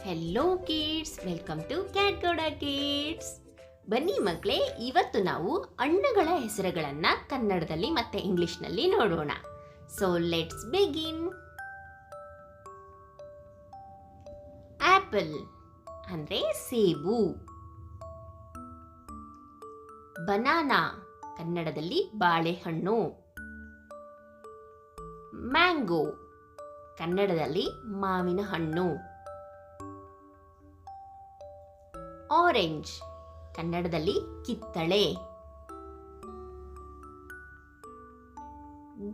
Hello kids, welcome to ಕ್ಯಾಟ್ಗೌಡ kids. ಬನ್ನಿ ಮಕ್ಕಳೇ, ಇವತ್ತು ನಾವು ಹಣ್ಣುಗಳ ಹೆಸರುಗಳನ್ನು ಕನ್ನಡದಲ್ಲಿ ಮತ್ತೆ ಇಂಗ್ಲಿಷ್ನಲ್ಲಿ ನೋಡೋಣ. So let's begin. ಆಪಲ್ ಅಂದರೆ ಸೇಬು. ಬನಾನಾ ಕನ್ನಡದಲ್ಲಿ ಬಾಳೆಹಣ್ಣು. ಮ್ಯಾಂಗೋ ಕನ್ನಡದಲ್ಲಿ ಮಾವಿನ ಹಣ್ಣು. ಆರೆಂಜ್ ಕನ್ನಡದಲ್ಲಿ ಕಿತ್ತಳೆ.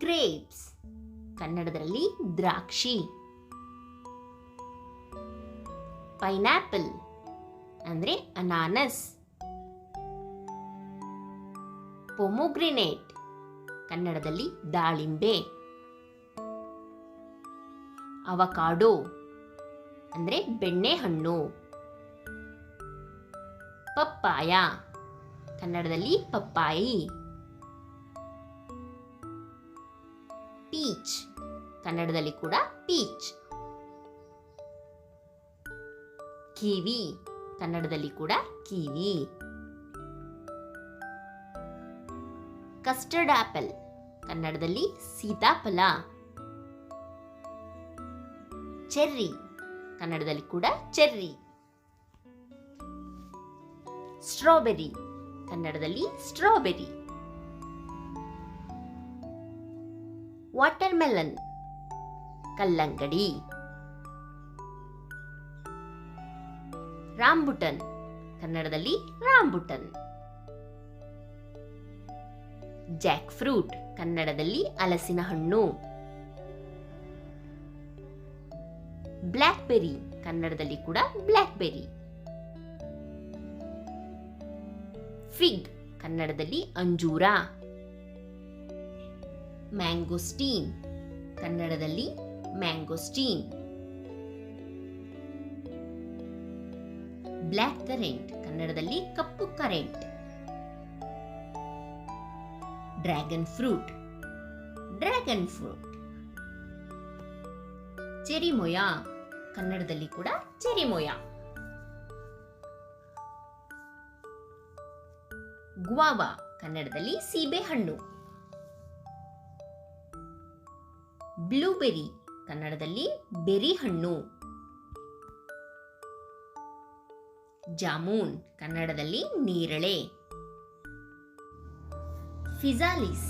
ಗ್ರೇಪ್ಸ್ ಕನ್ನಡದಲ್ಲಿ ದ್ರಾಕ್ಷಿ. ಪೈನಾಪಲ್ ಅಂದರೆ ಅನಾನಸ್. ಪೊಮೊಗ್ರೆನೇಟ್ ಕನ್ನಡದಲ್ಲಿ ದಾಳಿಂಬೆ. ಅವಕಾಡೋ ಅಂದರೆ ಬೆಣ್ಣೆಹಣ್ಣು. ಪಪ್ಪಾಯ ಕನ್ನಡದಲ್ಲಿ ಪಪ್ಪಾಯಿ. ಪೀಚ್ ಕನ್ನಡದಲ್ಲಿ ಕೂಡ ಪೀಚ್. ಕಿವಿ ಕನ್ನಡದಲ್ಲಿ ಕೂಡ ಕಿವಿ. ಕಸ್ಟರ್ಡ್ ಆಪಲ್ ಕನ್ನಡದಲ್ಲಿ ಸೀತಾಫಲ. ಚೆರ್ರಿ ಕನ್ನಡದಲ್ಲಿ ಕೂಡ ಚೆರ್ರಿ. ಸ್ಟ್ರಾಬೆರಿ ಕನ್ನಡದಲ್ಲಿ ಸ್ಟ್ರಾಬೆರಿ. ವಾಟರ್ ಮೆಲನ್ ಕಲ್ಲಂಗಡಿ. ರಾಂಬುಟನ್ ಕನ್ನಡದಲ್ಲಿ ರಾಂಬುಟನ್. ಜಾಕ್ ಫ್ರೂಟ್ ಕನ್ನಡದಲ್ಲಿ ಹಲಸಿನ ಹಣ್ಣು. ಬ್ಲ್ಯಾಕ್ಬೆರಿ ಕನ್ನಡದಲ್ಲಿ ಕೂಡ ಬ್ಲ್ಯಾಕ್ಬೆರಿ. ಫಿಗ್ ಕನ್ನಡದಲ್ಲಿ ಅಂಜೂರ. ಮ್ಯಾಂಗೋಸ್ಟೀನ್ ಕನ್ನಡದಲ್ಲಿ ಮ್ಯಾಂಗೋಸ್ಟೀನ್. ಬ್ಲ್ಯಾಕ್ ಕರೆಂಟ್ ಕನ್ನಡದಲ್ಲಿ ಕಪ್ಪು currant. Dragon fruit dragon fruit. Cherimoya ಕನ್ನಡದಲ್ಲಿ ಕೂಡ ಚೆರಿಮೊಯಾ. ಗ್ವಾವಾ ಕನ್ನಡದಲ್ಲಿ ಸೀಬೆಹಣ್ಣು. ಬ್ಲೂಬೆರಿ ಕನ್ನಡದಲ್ಲಿ ಬೆರಿ ಹಣ್ಣು. ಜಾಮೂನ್ ಕನ್ನಡದಲ್ಲಿ ನೇರಳೆ. ಫಿಜಾಲಿಸ್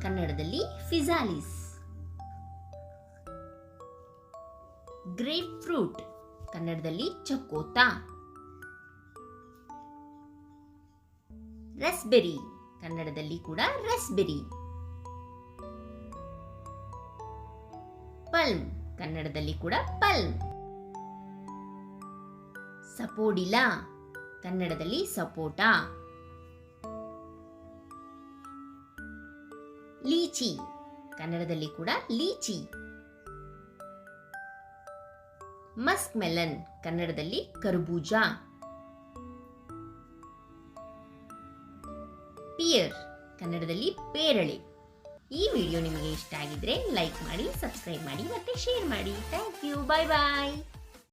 ಕನ್ನಡದಲ್ಲಿ ಫಿಜಾಲಿಸ್. ಗ್ರೇಪ್ ಫ್ರೂಟ್ ಕನ್ನಡದಲ್ಲಿ ಚಕೋತ. ರಸ್ಬೆರಿ ಕನ್ನಡದಲ್ಲಿ ಕೂಡ ರಸ್ಬೆರಿ. ಪಲ್ಮ್ ಕನ್ನಡದಲ್ಲಿ ಕೂಡ ಪಲ್ಮ್. ಸಪೋಡಿಲ ಕನ್ನಡದಲ್ಲಿ ಸಪೋಟ. ಲೀಚಿ ಕನ್ನಡದಲ್ಲಿ ಕೂಡ ಲೀಚಿ. ಮಸ್ಕ್ ಮೆಲನ್ ಕನ್ನಡದಲ್ಲಿ ಕರ್ಬೂಜ. ಪಿಯರ್ ಕನ್ನಡದಲ್ಲಿ ಪೇರಳೆ. ಈ ವಿಡಿಯೋ ನಿಮಗೆ ಇಷ್ಟ ಆಗಿದ್ರೆ ಲೈಕ್ ಮಾಡಿ, ಸಬ್ಸ್ಕ್ರೈಬ್ ಮಾಡಿ ಮತ್ತೆ ಶೇರ್ ಮಾಡಿ. Thank you. Bye bye.